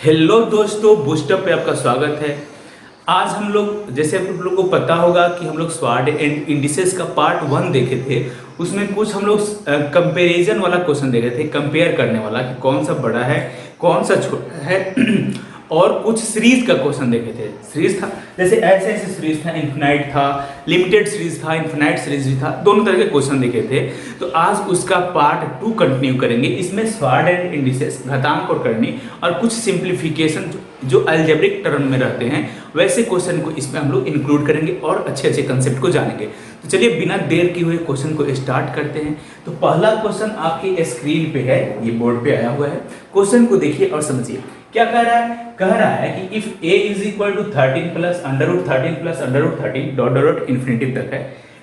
Hello दोस्तों, boost up पे आपका स्वागत है। आज हम लोग, जैसे आप लोगों को पता होगा कि हम लोग स्वाड एंड इंडिसेस का पार्ट 1 देखे थे। उसमें कुछ हम लोग कंपैरिजन वाला क्वेश्चन देखे थे, कंपेयर करने वाला कि कौन सा बड़ा है कौन सा छोटा है और कुछ सीरीज का क्वेश्चन देखे थे। सीरीज था जैसे ऐसे ऐसे सीरीज था, इन्फिनाइट था, लिमिटेड सीरीज था, इन्फिनाइट सीरीज भी था, दोनों तरह के क्वेश्चन देखे थे। तो आज उसका पार्ट 2 कंटिन्यू करेंगे। इसमें स्वाड एंड इंडिसेस, घातांक और करनी और कुछ सिंप्लीफिकेशन जो अलजेब्रिक टर्म में रहते हैं वैसे क्वेश्चन को इसमें हम लोग इंक्लूड करेंगे और अच्छे अच्छे कंसेप्ट को जानेंगे। तो चलिए बिना देर किए हुए क्वेश्चन को स्टार्ट करते हैं। तो पहला क्वेश्चन आपकी स्क्रीन पे है, ये बोर्ड पे आया हुआ है। क्वेश्चन को देखिए और समझिए क्या कह रहा है। कह रहा है कि if a is equal to 13 plus under root 13 plus under root 13 dot dot infinity तक है।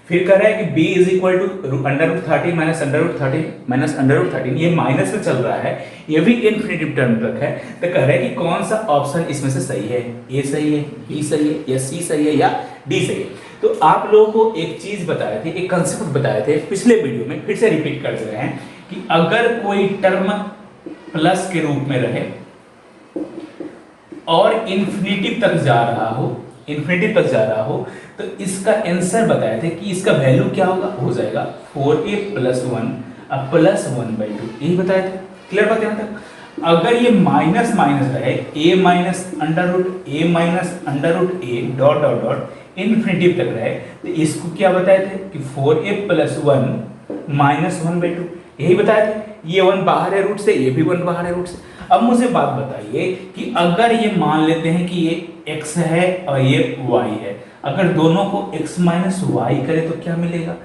फिर कह रहा है कि b is equal to under root 13 minus under root 13 minus under root 13, ये माइनस में चल रहा है, ये भी इन्फिनिटी टर्म तक है। तो कह रहा है कि कौन सा ऑप्शन इसमें से सही है, a सही है, b सही है या c सही है या d सही है। तो आप लोगों को एक चीज बताए थे, एक कंसेप्ट बताए थे पिछले वीडियो में, फिर से रिपीट कर दे रहे हैं कि अगर कोई टर्म प्लस के रूप में रहे और इन्फिनिटी तक जा रहा हो, इन्फिनिटी तक जा रहा हो, तो इसका आंसर बताए थे कि इसका वैल्यू क्या होगा, हो जाएगा 4a प्लस 1 अब प्लस 1/2, यही बताए थे। क्लियर बात यहाँ तक। अगर ये माइनस माइनस रहे, a minus under root a dot dot dot infinity तक रहे, तो इसको क्या बताए थे कि 4a प्लस 1 माइनस 1/2, यही बताए थे। ये 1 बाहर है रूट से, ये भी 1 बाहर है रूट से। अब मुझे बात बताइए कि अगर ये मान लेते हैं कि ये x है और ये y है, अगर दोनों को x माइनस वाई करें तो क्या मिलेगा,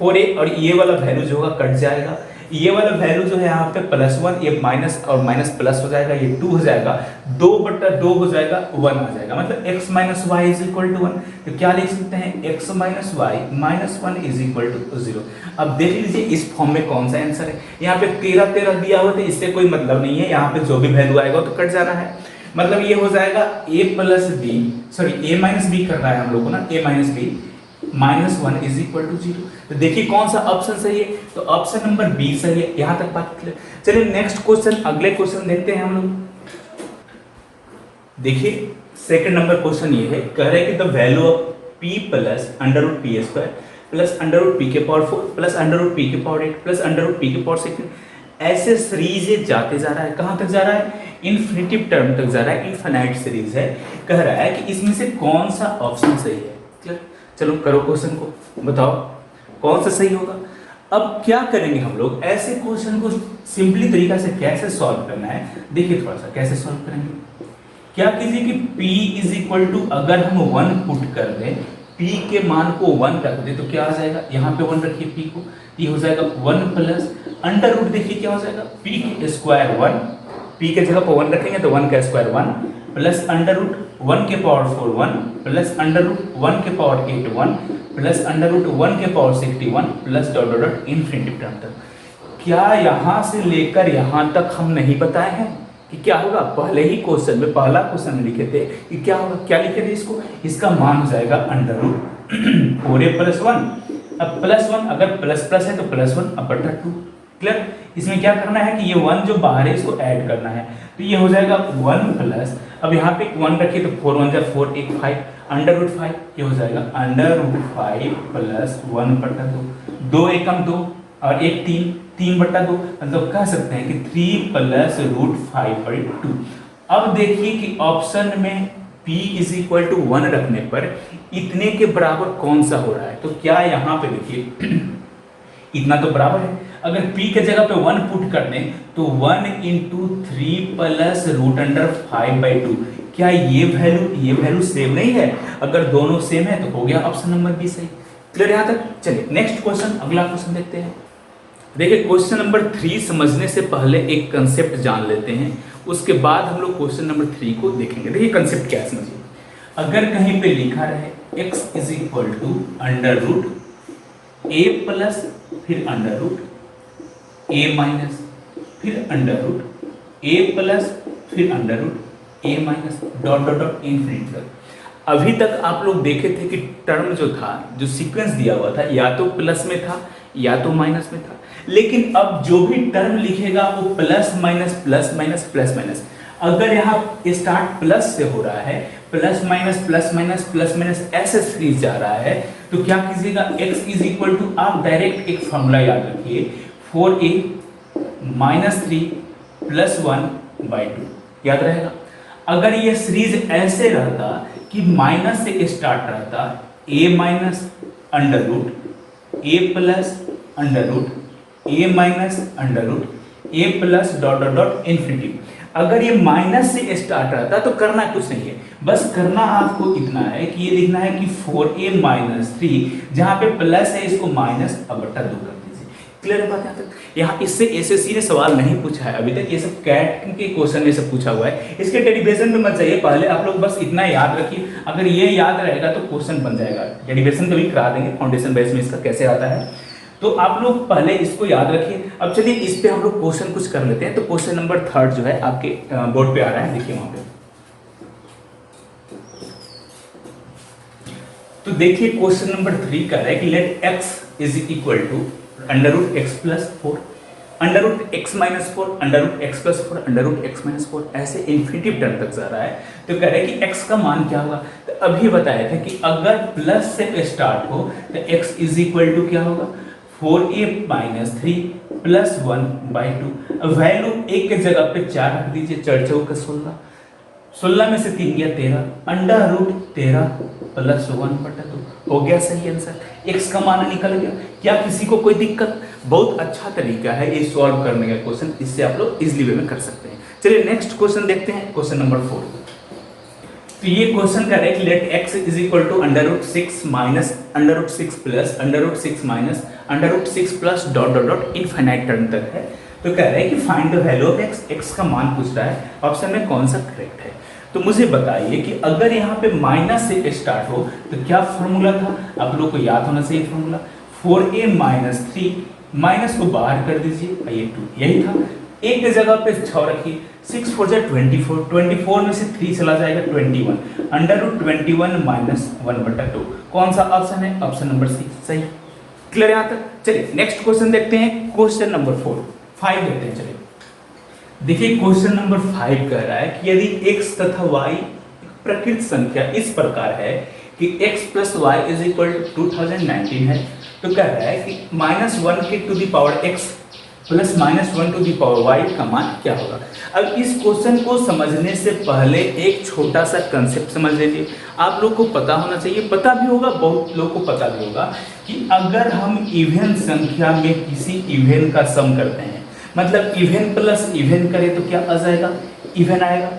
4a, और ये वाला वैल्यू जो होगा कट जाएगा, ये वाला वैल्यू जो है यहाँ पे +1, ये माइनस और माइनस प्लस हो जाएगा, ये 2 हो जाएगा, 2/2 हो जाएगा, 1 आ जाएगा, मतलब x minus y is equal to 1। तो क्या लिख सकते हैं, x minus y minus 1 is equal to 0। अब देख लीजिए इस फॉर्म में कौन सा आंसर है। यहाँ पे 13 दिया हुआ, तो इससे कोई मतलब नहीं है, यहाँ पे जो भी वैल्यू आएगा तो कट जाना है। मतलब ये हो जाएगा a plus b, sorry a minus b करना है हम लोग को ना, a minus b minus 1 is equal to 0। तो देखिए कौन सा ऑप्शन सही है, तो ऑप्शन नंबर बी सही है। यहां तक बात क्लियर। चलिए नेक्स्ट क्वेश्चन, अगले क्वेश्चन देखते हैं हम लोग। देखिए सेकंड नंबर क्वेश्चन ये है, कह रहे हैं कि the value of p plus under root P square plus under root P के power 4 plus under root P के power 8 plus under root P के पावर 6, ऐसे सीरीज जाते जा रहा है। कहां तक जा रहा है, इन्फिनिटिव टर्म तक जा रहा है, इनफाइनाइट सीरीज है। कह रहा है कि इसमें से कौन सा ऑप्शन सही है। क्लियर, चलो करो क्वेश्चन को, बताओ कौन सा सही होगा। अब क्या करेंगे हम लोग, ऐसे क्वेश्चन को सिंपली तरीका से कैसे सॉल्व करना है, देखिए थोड़ा सा कैसे सॉल्व करेंगे। क्या कीजिए कि p इज इक्वल टू, अगर हम 1 पुट कर दें, p के मान को 1 रख दे तो क्या आ जाएगा, यहाँ पे 1 रखिए p को, ये हो जाएगा 1 प्लस अंडर रूट, देखिए क्या हो जाएगा, p के स्क्वायर 1, p के जगह पर 1 रखेंगे तो 1 का स्क्वायर 1 प्लस अंडर रूट 1 के पावर 4 1 प्लस अंडर रूट 1 के पावर 8 1 प्लस अंडर रूट 1 के power 61 plus dot dot dot infinity term तक। क्या यहाँ से लेकर यहाँ तक हम नहीं बताए हैं कि क्या होगा। पहले ही क्वेश्चन में, पहला क्वेश्चन में लिखे थे कि क्या होगा, क्या लिखे थे इसको, इसका मान हो जाएगा अंडर रूट 4a प्लस 1, अब प्लस 1, अगर प्लस प्लस है तो प्लस 1 अपॉन 2। क्लियर, इसमें क्या करना है कि ये 1 जो बाहर है इसको ऐड करना है, तो ये हो जाएगा 1 प्लस, अब यहाँ पे 1 रखिए तो 4 1 जा 4 1 5 अंडर रूट 5, ये हो जाएगा अंडर रूट 5 प्लस 1/2, 2 एकम 2 और 1 3, 3/2, मतलब कह सकते हैं कि 3 प्लस रूट 5/2। अब देखिए कि ऑप्शन में p इज इक्वल टू 1 रखने पर इतने के बराबर कौन सा हो रहा है। तो क्या यहाँ पे देखिए इतना तो बराबर है, अगर p के जगह पे 1 पुट कर दें तो 1 इंटू 3 प्लस रूट अंडर 5/2, क्या ये वैल्यू सेम नहीं है। अगर दोनों सेम है तो हो गया ऑप्शन नंबर बी सही। क्लियर यहाँ तक। चलिए नेक्स्ट क्वेश्चन, अगला क्वेश्चन देखते हैं। देखिए क्वेश्चन नंबर 3 समझने से पहले एक कंसेप्ट जान लेते हैं, उसके बाद हम लोग क्वेश्चन नंबर 3 को देखेंगे। देखिए कंसेप्ट क्या है समझिए। अगर कहीं पे लिखा रहे x is equal to under root a plus फिर अंडर रूट a माइनस फिर अंडर रूट a प्लस फिर under root a minus dot dot dot infinity तक। अभी तक आप लोग देखे थे कि टर्म जो था, जो सीक्वेंस दिया हुआ था, या तो प्लस में था या तो माइनस में था, लेकिन अब जो भी टर्म लिखेगा वो plus minus plus minus plus minus. अगर यहाँ स्टार्ट प्लस से हो रहा है, plus minus plus minus plus minus ऐसे सीरीज जा रहा है, तो क्या कीजिएगा, x इज इक्वल टू, आप डायरेक्ट एक फॉर्मूला याद रखिए, 4a माइनस 3 प्लस 1/2 याद रहेगा। अगर ये सीरीज ऐसे रहता कि माइनस से स्टार्ट रहता, a minus under root a plus under root a minus under root a plus dot dot dot infinity, अगर ये माइनस से स्टार्ट रहता तो करना कुछ नहीं है, बस करना आपको इतना है कि ये लिखना है कि 4a माइनस 3, जहां पे प्लस है इसको माइनस अब बटा 2 कर दीजिए। क्लियर है बात यहाँ तक? यहाँ इससे एसएससी ने सवाल नहीं पूछा है अभी तक, ये सब कैट के क्वेश्चन में सब पूछा हुआ है, इसके डेरिवेशन पे मत जाइए, पहले आप लोग बस इतना याद रखिए, अगर ये याद रहेगा तो क्वेश्चन बन जाएगा। डेरिवेशन कभी करा देंगे फाउंडेशन बेस में इसका कैसे आता है, तो आप लोग पहले इसको याद रखिए। अब चलिए इस पे हम लोग क्वेश्चन कुछ कर लेते हैं। तो क्वेश्चन नंबर 3 जो है आपके बोर्ड पे आ रहा है, देखिए वहां पे। तो देखिए क्वेश्चन नंबर 3 का है कि let x is equal to under root x plus 4, under root x minus 4, under root x plus 4, under root x minus 4, ऐसे इन्फिनिटी टर्म तक जा रहा है। तो कह रहे हैं कि x का मान क्या होगा, तो अभी बताया था कि अगर प्लस से स्टार्ट हो तो x इज इक्वल टू क्या होगा, 4a माइनस 3 प्लस 1/2। वैल्यू एक के जगह पे 4 रख दीजिए, 4 चौक 16, 16 में से 3 गया 13, अंडर रूट 13 प्लस 1/2 हो गया सही आंसर। x का मान निकल गया। क्या किसी को कोई दिक्कत? बहुत अच्छा तरीका है ये सॉल्व करने का क्वेश्चन, इससे आप लोग इजीली वे में कर सकते हैं। चलिए नेक्स्ट क्वेश्चन देखते हैं, क्वेश्चन नंबर 4। तो ये क्वेश्चन कर रहे हैं कि let x is equal to under root 6 minus under root 6 plus under root 6 minus under root 6 plus dot dot dot infinite term तक है। तो कह रहे हैं कि find the value of x, x का मान पूछ रहा है, ऑप्शन में कौन सा करेक्ट है। तो मुझे बताइए कि अगर यहाँ पे माइनस से स्टार्ट हो तो क्या फॉर्मूला था, आप लोग को याद होना चाहिए फॉर्मूला, 4a माइनस 3, माइनस को बाहर कर दीजिए, ये 2 यही था, एक जगह पे 6 रखिए, 6 4 जा 24, 24 में से 3 चला जाएगा 21, अंडर रूट 21 माइनस 1/2, कौन सा ऑप्शन है, ऑप्शन नंबर सी सही। क्लियर यहाँ तक? चलिए नेक्स्ट क्वेश्चन देखते हैं, क्वेश्चन नंबर 5 देखते हैं। चलिए देखिए क्वेश्चन नंबर 5 कह रहा है कि यदि x तथा y प्रकृत संख्या इस प्रकार है कि x plus y is equal to 2019 है, तो कह रहा है कि -1 के to the power x plus -1 to the power y का मान क्या होगा। अब इस क्वेश्चन को समझने से पहले एक छोटा सा कंसेप्ट समझ लीजिए। आप लोग को पता होना चाहिए, पता भी होगा, बहुत लोग को पता भी होगा कि अगर हम इवन संख्या में किसी इवन का सम करते हैं, मतलब इवन प्लस इवन करें तो क्या आ जाएगा, इवन आएगा।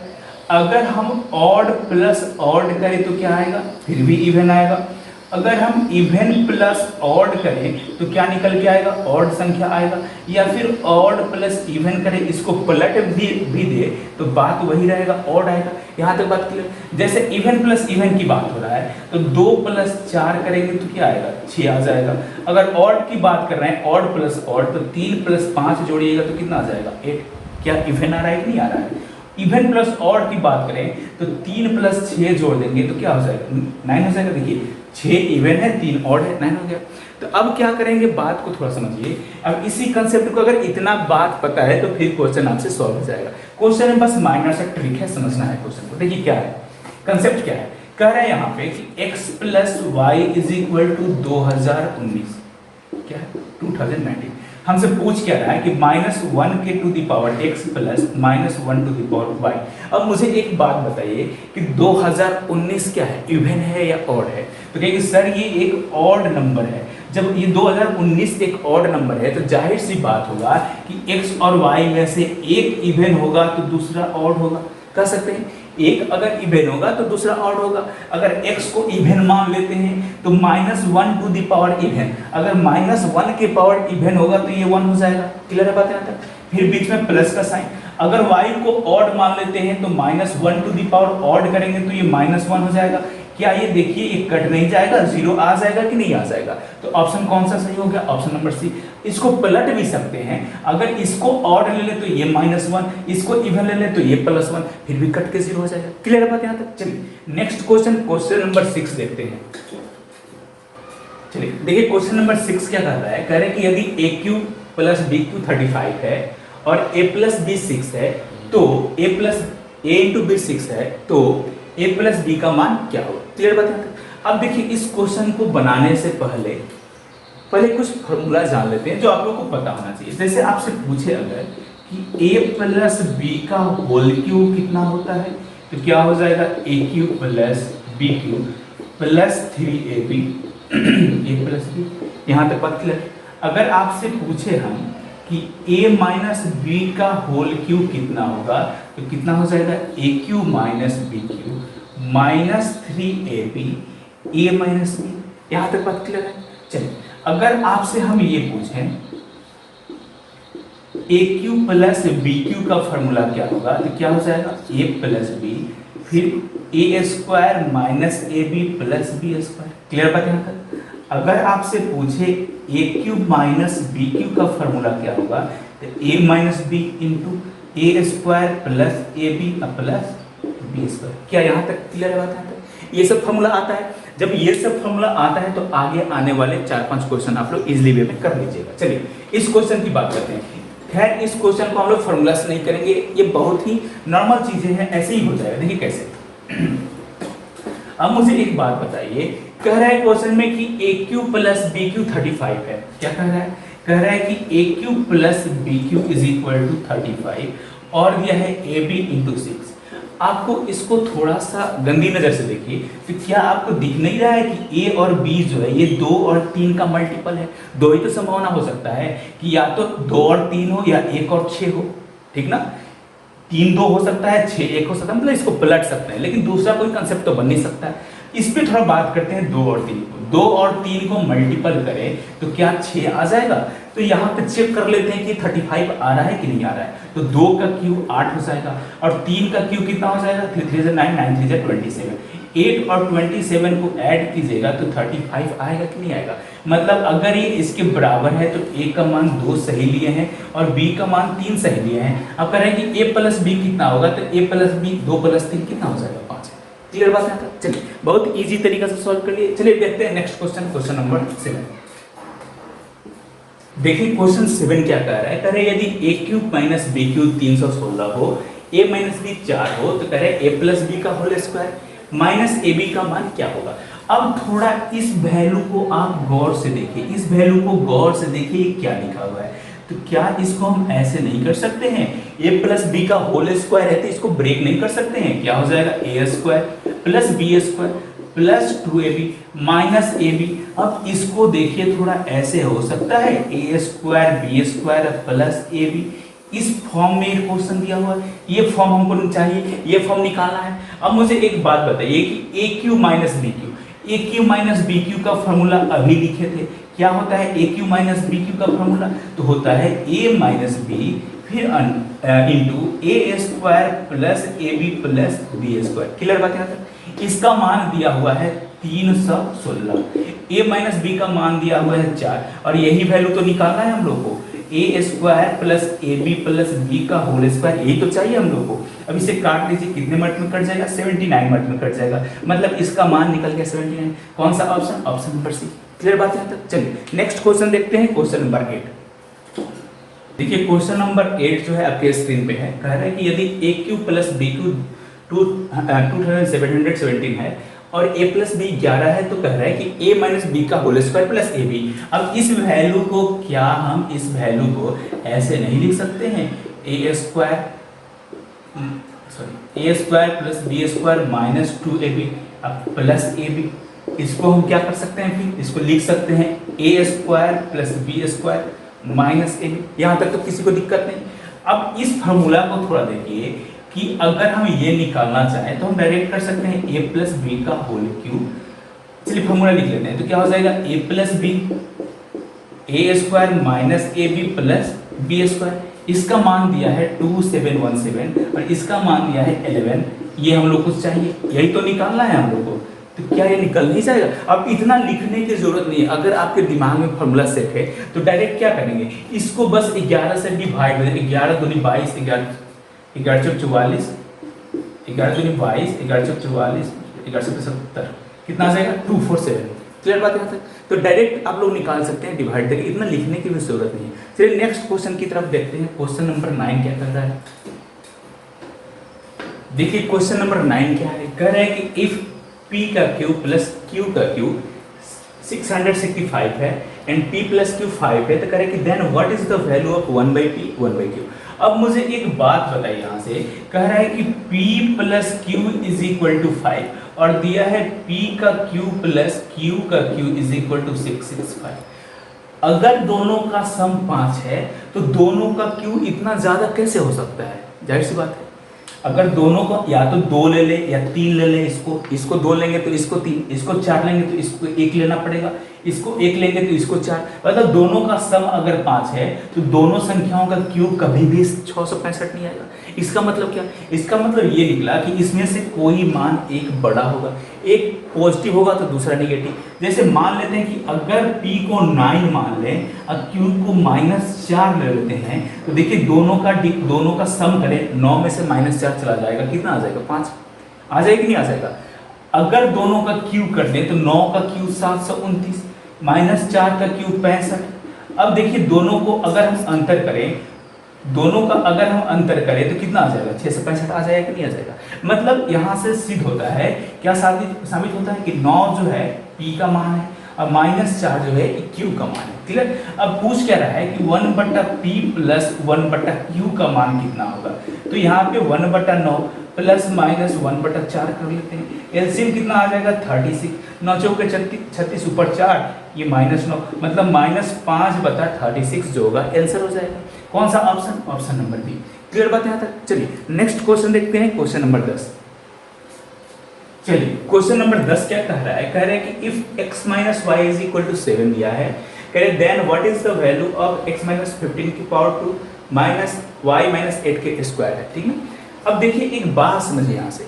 अगर हम ऑड प्लस ऑड करें तो क्या आएगा, फिर भी इवन आएगा। अगर हम इवन प्लस ऑड करें तो क्या निकल के आएगा, ऑड संख्या आएगा। या फिर ऑड प्लस इवन करें, इसको पलट भी दे तो बात वही रहेगा, ऑड आएगा। यहाँ तक बात क्लियर। जैसे इवन प्लस इवन की बात हो रहा है तो 2 + 4 करेंगे तो क्या आएगा, 6 आ जाएगा। अगर ऑड की बात कर रहे हैं, ऑड प्लस ऑड, तो 3 + 5 जोड़िएगा तो कितना आ जाएगा, 8। क्या इवन आ रहा है कि नहीं आ रहा है। इवन प्लस ऑड की बात करें तो 3 + 6 जोड़ देंगे तो क्या हो जाएगा, 9 हो जाएगा। देखिए 6 इवन है, 3 ऑड है, 9 हो गया। तो अब क्या करेंगे, बात को थोड़ा समझिए। अब इसी कंसेप्ट को अगर इतना बात पता है तो फिर क्वेश्चन आपसे सॉल्व हो जाएगा। क्वेश्चन में बस माइनर सा ट्रिक है, समझना है क्वेश्चन को। देखिए क्या है कंसेप्ट, क्या है कह रहा है यहाँ पे कि x + y is equal to 2019, क्या है 2019। हमसे पूछ क्या रहा है कि -1 के to the power x plus -1 to the power y। अब मुझे एक बात बताइए कि 2019 क्या है, इवन है या ऑड है। तो कहेंगे सर ये एक ऑड नंबर है। जब ये 2019 एक ऑड नंबर है तो जाहिर सी बात होगा कि x और y में से एक इवन होगा तो दूसरा ऑड होगा। कह सकते हैं एक अगर इवन होगा तो दूसरा ऑड होगा। अगर x को इवन मान लेते हैं तो -1 टू द पावर इवन, अगर -1 के पावर इवन होगा तो ये 1 हो जाएगा। क्लियर है बात यहाँ तक। फिर बीच में प्लस का साइन। अगर y को ऑड मान लेते हैं तो -1 टू द पावर ऑड करेंगे तो ये -1 हो जाएगा। क्या ये देखिए ये कट नहीं जाएगा, 0 आ जाएगा कि नहीं आ जाएगा। तो ऑप्शन कौन सा सही हो गया, ऑप्शन नंबर सी। इसको पलट भी सकते हैं, अगर इसको ऑड ले ले तो ये -1, इसको इवन ले ले तो ये +1, फिर भी कट के 0 हो जाएगा। क्लियर है बात यहाँ तक। चलिए नेक्स्ट क्वेश्चन, क्वेश्चन नंबर 6 देखते हैं। चलिए देखिए क्वेश्चन नंबर 6 क्या कर रहा है, कह रहे हैं कि यदि AQ + BQ 35 है और A + B 6 है तो A + a इंटू बी 6 है तो a प्लस बी का मान क्या होगा? क्लियर बात है? अब देखिए इस क्वेश्चन को बनाने से पहले कुछ फॉर्मूला जान लेते हैं जो आप लोगों को पता होना चाहिए। जैसे आपसे पूछे अगर कि a प्लस बी का होल क्यूब कितना होता है तो क्या हो जाएगा? a cube plus b cube plus 3ab a plus b. यहाँ तक बात क्लियर? अगर आपसे पूछे हम कि a माइनस बी का होल क्यूब कितना होगा तो कितना हो जाएगा? a cube minus b cube minus 3ab a minus b. यहाँ तक बात क्लियर है? चलिए अगर आपसे हम ये पूछें ए क्यू प्लस बी क्यू का फॉर्मूला क्या होगा तो क्या हो जाएगा? ए प्लस बी फिर A square minus A B plus B square. Clear बात यहाँ तक? अगर आपसे पूछे A cube minus B cube का फॉर्मूला क्या होगा तो A minus B into A square plus A B plus B square. क्या यहाँ तक क्लियर बात है? ये सब फॉर्मूला आता है। जब ये सब फॉर्मूला आता है तो आगे आने वाले 4-5 क्वेश्चन आप लोग इजीली वे में कर लीजिएगा। चलिए इस क्वेश्चन की बात करते हैं। खैर इस क्वेश्चन को हम लोग फॉर्मूला से नहीं करेंगे, ये बहुत ही नॉर्मल चीजें हैं, ऐसे ही हो जाएगा। देखिए कैसे। अब मुझे एक बात बताइए, कह रहा है क्वेश्चन में कि ए क्यू प्लस बी क्यू 35 है। क्या कह रहा है? कह रहा है कि ए cube plus B cube is equal to 35 और दिया है ए बी इंटू 6। आपको इसको थोड़ा सा गंदी नजर से देखिए तो क्या आपको दिख नहीं रहा है कि ए और बी जो है ये 2 और 3 का मल्टीपल है? दो ही तो संभावना हो सकता है कि या तो 2 और 3 हो या 1 और 6 हो, ठीक ना? 3 2 हो सकता है, 6 1 हो सकता है, मतलब इसको पलट सकते हैं, लेकिन दूसरा कोई कंसेप्ट तो बन नहीं सकता है। इस पे थोड़ा बात करते हैं 2 और 3 को। 2 और 3 को मल्टीपल करें तो क्या 6 आ जाएगा? तो यहाँ पे चेक कर लेते हैं कि 35 आ रहा है कि नहीं आ रहा है। तो 2 का क्यूब 8 हो जाएगा और 3 का क्यूब कितना हो जाएगा? 3 3 9 9 3 27। 8 और 27 को ऐड कीजिएगा तो 35 आएगा कि नहीं आएगा? मतलब अगर ये इसके बराबर है तो a का मान 2 सही लिए हैं और b का मान 3 सही लिए हैं। अब कह रहे हैं कि a प्लस बी कितना होगा तो a प्लस बी 2 प्लस 3 कितना हो जाएगा? 5। क्लियर बात है? चलिए बहुत इजी तरीका से सॉल्व कर लिए। चलिए देखते हैं नेक्स्ट क्वेश्चन, क्वेश्चन नंबर 7। देखिए क्वेश्चन 7 क्या कह रहा है? कह रहे हैं यदि a cube minus b cube 316 हो, a माइनस बी 4 हो तो कह रहे हैं a प्लस बी का होल स्क्वायर माइनस ए बी का मान क्या होगा? अब थोड़ा इस वैल्यू को आप गौर से देखिए, इस वैल्यू को गौर से देखिए क्या लिखा हुआ है। तो क्या इसको हम ऐसे नहीं कर सकते हैं? a प्लस बी का होल स्क्वायर है तो इसको ब्रेक नहीं कर सकते हैं? क्या हो जाएगा? A square plus B square plus 2ab minus A B. अब इसको देखिए थोड़ा ऐसे हो सकता है A square B square plus A B. इस फॉर्म में एक क्वेश्चन दिया हुआ है, ये फॉर्म हमको चाहिए, ये फॉर्म निकालना है। अब मुझे एक बात बताइए कि ए cube minus B cube, a cube minus B cube का फॉर्मूला अभी लिखे थे। क्या होता है a cube minus B cube का फॉर्मूला? तो होता है ए माइनस बी फिर into A square plus A B plus B square. Clear बात है? इसका मान दिया हुआ है 316, a माइनस बी का मान दिया हुआ है 4 और यही वैल्यू तो निकालना है हम लोग को। A square plus A B plus B का होल स्क्वायर, यही तो चाहिए हम लोग को। अब इसे काट लीजिए, कितने मिनट में कट जाएगा? 79 मिनट में कट जाएगा। मतलब इसका मान निकल गया 79। कौन सा option? Option number c. Clear बात है? चलिए नेक्स्ट क्वेश्चन देखते हैं, क्वेश्चन नंबर 8। देखिए क्वेश्चन नंबर 8 जो है आपके स्क्रीन पे है। कह रहा है कि यदि ए क्यूब प्लस बी क्यूब 2717 है और a प्लस बी 11 है तो कह रहा है कि a माइनस बी का whole square plus A B. अब इस वैल्यू को क्या हम इस वैल्यू को ऐसे नहीं लिख सकते हैं? A square plus B square minus 2ab plus A B. इसको हम क्या कर सकते हैं? फिर इसको लिख सकते हैं A square plus B square minus A B. यहाँ तक तो किसी को दिक्कत नहीं। अब इस फॉर्मूला को थोड़ा देखिए कि अगर हम ये निकालना चाहें तो हम डायरेक्ट कर सकते हैं a प्लस बी का होल क्यूब। चलिए फॉर्मूला लिख लेते हैं। तो क्या हो जाएगा? a plus b a square minus A B plus B square. इसका मान दिया है 2717 और इसका मान दिया है 11। ये हम लोग को चाहिए, यही तो निकालना है हम लोग को। तो क्या ये निकल नहीं जाएगा? अब इतना लिखने की जरूरत नहीं है। अगर आपके दिमाग में फॉर्मूला सेट है तो डायरेक्ट क्या करेंगे? इसको बस 11 से डिवाइड कर देंगे। 11 दूनी 22, 11 चौक 44, 11 दूनी 22, 11 चौक 44, 11 से 75 कितना आ जाएगा? 247। क्लियर बात है? तो डायरेक्ट आप लोग निकाल सकते हैं डिवाइड करके, इतना लिखने की भी जरूरत नहीं है। चलिए नेक्स्ट क्वेश्चन की तरफ देखते हैं। क्वेश्चन नंबर 9 क्या कर रहा है? देखिए क्वेश्चन नंबर 9 क्या है, कह रहा है कि इफ p का q प्लस q का q 665 है एंड p प्लस q 5 है, तो कह रहा है कि then what is the value of 1 by p 1 by q। अब मुझे एक बात बताइए यहाँ से, कह रहा है कि p plus q is equal to 5 और दिया है p का q प्लस q का q इज इक्वल टू 665। अगर दोनों का सम 5 है तो दोनों का q इतना ज्यादा कैसे हो सकता है? जाहिर सी बात है, अगर दोनों को या तो 2 ले ले या 3 ले ले, इसको 2 लेंगे तो इसको 3, इसको 4 लेंगे तो इसको 1 लेना पड़ेगा, इसको 1 लेंगे तो इसको 4, मतलब दोनों का सम अगर 5 है तो दोनों संख्याओं का क्यूब कभी भी 665 नहीं आएगा। इसका मतलब क्या? इसका मतलब ये निकला कि इसमें से कोई मान एक बड़ा होगा, एक पॉजिटिव होगा तो दूसरा नेगेटिव। जैसे मान लेते हैं कि अगर p को 9 मान लें और q को -4 ले लेते हैं, तो देखिए दोनों का सम करें, 9 में से -4 चला जाएगा, कितना आ जाएगा? 5 आ जाएगा कि नहीं आ जाएगा? अगर दोनों का क्यूब कर दें तो 9 का क्यूब 729, -4 का क्यूब 65। अब देखिए दोनों को अगर हम अंतर करें, तो कितना आ जाएगा? 665 आ जाएगा कि नहीं आ जाएगा? मतलब यहाँ से सिद्ध होता है, क्या साबित होता है कि 9 जो है p का मान है और -4 जो है q का मान है। क्लियर? अब पूछ क्या रहा है कि 1/p प्लस 1/q का मान कितना होगा, तो यहाँ पे 1/9 प्लस माइनस 1/4 कर लेते हैं। एलसीएम कितना आ जाएगा? 36, 9 चौके 36 ऊपर 4, ये -9, मतलब -5/36 जो होगा आंसर हो जाएगा। कौन सा option? Option number b. Clear बात है यहाँ तक? चलिए नेक्स्ट क्वेश्चन देखते हैं, क्वेश्चन नंबर 10। चलिए क्वेश्चन नंबर 10 क्या कह रहा है? कह रहा है कि if x minus y is equal to 7 दिया है, कह रहे then what is the value of x minus 15 की पावर 2 माइनस वाई माइनस 8 के स्क्वायर है। ठीक है, अब देखिए एक बात समझिए यहाँ से,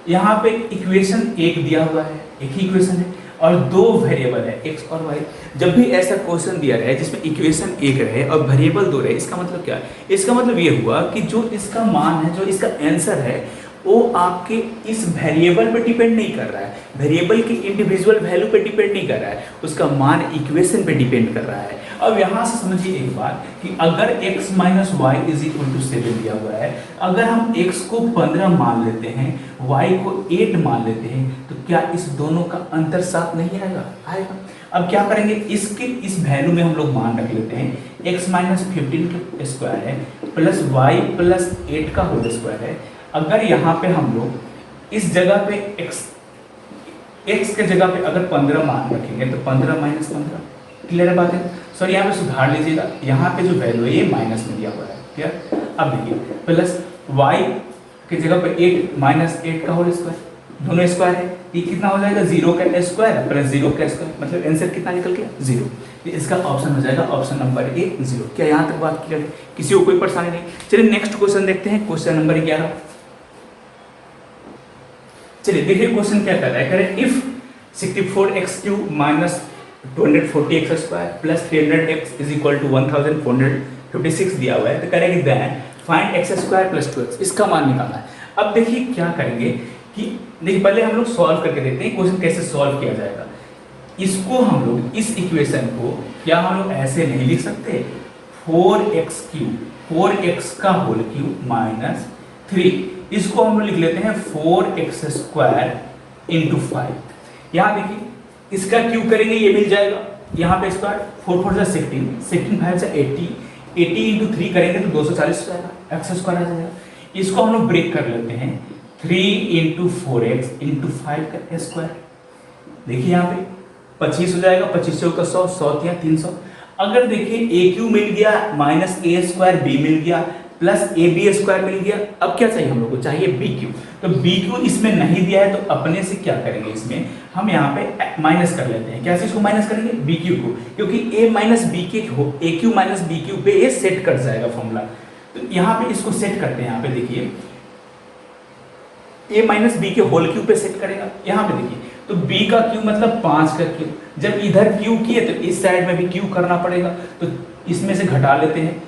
यहाँ पे इक्वेशन एक दिया हुआ है, एक ही इक्वेशन है और दो वेरिएबल है x और y। जब भी ऐसा क्वेश्चन दिया रहे जिसमें इक्वेशन एक रहे और वेरिएबल दो रहे, इसका मतलब क्या है? इसका मतलब ये हुआ कि जो इसका मान है, जो इसका आंसर है, वो आपके इस वेरिएबल पे डिपेंड नहीं कर रहा है, वेरिएबल की इंडिविजुअल वैल्यू पे डिपेंड नहीं कर रहा है, उसका मान इक्वेशन पे डिपेंड कर रहा है। अब यहाँ से समझिए एक बात कि अगर x minus y is equal to 7 दिया हुआ है, अगर हम x को 15 मान लेते हैं, y को 8 मान लेते हैं, तो क्या इस दोनों का अंतर 7 नहीं आएगा? आएगा। अब क्या करेंगे, इस वैल्यू में हम लोग मान रख लेते हैं x माइनस 15 का स्क्वायर है प्लस y प्लस 8 का होल स्क्वायर है। अगर यहाँ पे हम लोग इस जगह पे x के जगह पे अगर 15 मान रखेंगे तो 15 माइनस 15, क्लियर है बात है? सॉरी यहाँ पे सुधार लीजिएगा, यहाँ पे जो वैल्यू है ये माइनस में दिया हुआ है। क्लियर? अब देखिए प्लस y के जगह पे 8 माइनस 8 का होल स्क्वायर, दोनों स्क्वायर है, ये कितना हो जाएगा? 0 का स्क्वायर प्लस 0 का स्क्वायर, मतलब आंसर कितना निकल गया? 0। इसका ऑप्शन हो जाएगा ऑप्शन नंबर ए 0। क्या यहाँ तक बात क्लियर है? किसी को कोई परेशानी नहीं? चलिए नेक्स्ट क्वेश्चन देखते हैं, क्वेश्चन नंबर 11। चलिए देखिए क्वेश्चन क्या कर रहा है, कह रहे हैं if 64x³ minus 240x square plus 300x is equal to 1456 दिया हुआ है, तो कह रहे हैं कि then find x square plus 2x, इसका मान निकालना है। अब देखिए क्या करेंगे कि देखिए पहले हम लोग सॉल्व करके देखते हैं क्वेश्चन कैसे सॉल्व किया जाएगा। इसको हम लोग, इस इक्वेशन को क्या हम लोग ऐसे नहीं लिख सकते? 4x का होल क्यूब माइनस 3, इसको हम लोग लिख लेते हैं 4x स्क्वायर इंटू 5। यहाँ देखिए इसका क्यूब करेंगे, ये मिल जाएगा, यहाँ पे स्क्वायर 4 4 16, 16 5 80, 80 इंटू 3 करेंगे तो 240 हो जाएगा, एक्स स्क्वायर आ जाएगा। इसको हम लोग ब्रेक कर लेते हैं, 3 इंटू 4x इंटू 5 का स्क्वायर। देखिए यहाँ पे 25 हो जाएगा, 25 से होकर 100, 100 या 300। अगर देखिए ए क्यू मिल गया माइनस ए स्क्वायर बी मिल गया प्लस ए बी स्क्वायर मिल गया। अब क्या चाहिए हम लोग को? चाहिए बी क्यू। तो बी क्यू इसमें नहीं दिया है तो अपने से क्या करेंगे, इसमें हम यहाँ पे माइनस कर लेते हैं। क्या चीज को माइनस करेंगे? बी क्यू को, क्योंकि ए माइनस बी के ए क्यू माइनस बी क्यू पे ये सेट कर जाएगा फॉर्मूला। तो यहाँ पे इसको सेट करते हैं, यहाँ पे देखिए ए माइनस बी के होल क्यू पे सेट करेगा। यहाँ पे देखिए तो b का क्यू मतलब 5 का क्यू, जब इधर क्यू किए तो इस साइड में भी क्यू करना पड़ेगा, तो इसमें से घटा लेते हैं।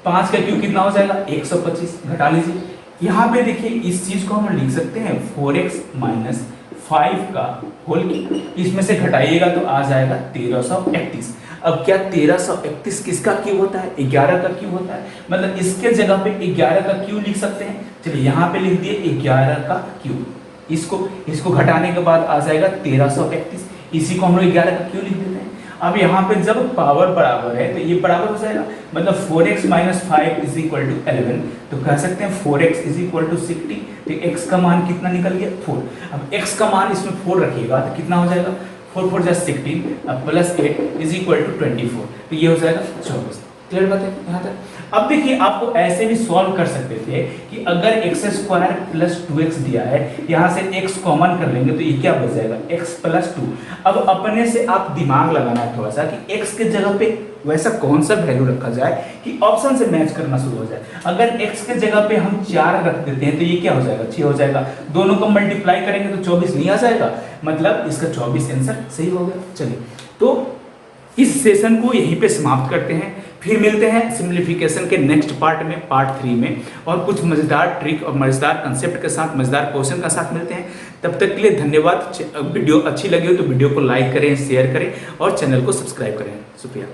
5 का क्यू कितना हो जाएगा? 125, घटा लीजिए। यहाँ पे देखिए इस चीज को हम लिख सकते हैं 4x माइनस 5 का होल क्यूब, इसमें से घटाइएगा तो आ जाएगा 1331। अब क्या 1331 किसका क्यूब होता है? 11 का क्यूब होता है, मतलब इसके जगह पे 11 का क्यूब लिख सकते हैं। चलिए यहाँ पे लिख दिए 11 का क्यूब, इसको घटाने के बाद आ जाएगा 1331, इसी को हम लोग 11 का क्यूब लिख देते हैं। अब यहाँ पे जब पावर बराबर है तो ये बराबर हो जाएगा, मतलब 4x minus 5 is equal to 11, तो कह सकते हैं 4x इज इक्वल टू 60। तो x का मान कितना निकल गया? 4। अब x का मान इसमें 4 रखिएगा तो कितना हो जाएगा? 4 4 जा 16, अब प्लस 8 इज इक्वल टू 24, तो ये हो जाएगा 24। क्लियर बात है यहाँ तक? अब देखिए आपको ऐसे भी सॉल्व कर सकते थे कि अगर x स्क्वायर प्लस 2x दिया है, यहाँ से x कॉमन कर लेंगे तो ये क्या बच जाएगा? x plus 2। अब अपने से आप दिमाग लगाना है थोड़ा सा कि x के जगह पे वैसा कौन सा वैल्यू रखा जाए कि ऑप्शन से मैच करना शुरू हो जाए। अगर x के जगह पे हम 4 रख देते हैं तो ये क्या हो जाएगा? 6 हो जाएगा। दोनों को मल्टीप्लाई करेंगे तो 24 नहीं आ जाएगा, मतलब इसका 24 आंसर सही हो गया। चलिए तो इस सेशन को यहीं पे समाप्त करते हैं, फिर मिलते हैं सिंप्लीफिकेशन के नेक्स्ट पार्ट में, पार्ट 3 में, और कुछ मजेदार ट्रिक और मजेदार कंसेप्ट के साथ, मजेदार क्वेश्चन के साथ मिलते हैं। तब तक के लिए धन्यवाद। वीडियो अच्छी लगी हो तो वीडियो को लाइक करें, शेयर करें और चैनल को सब्सक्राइब करें। शुक्रिया।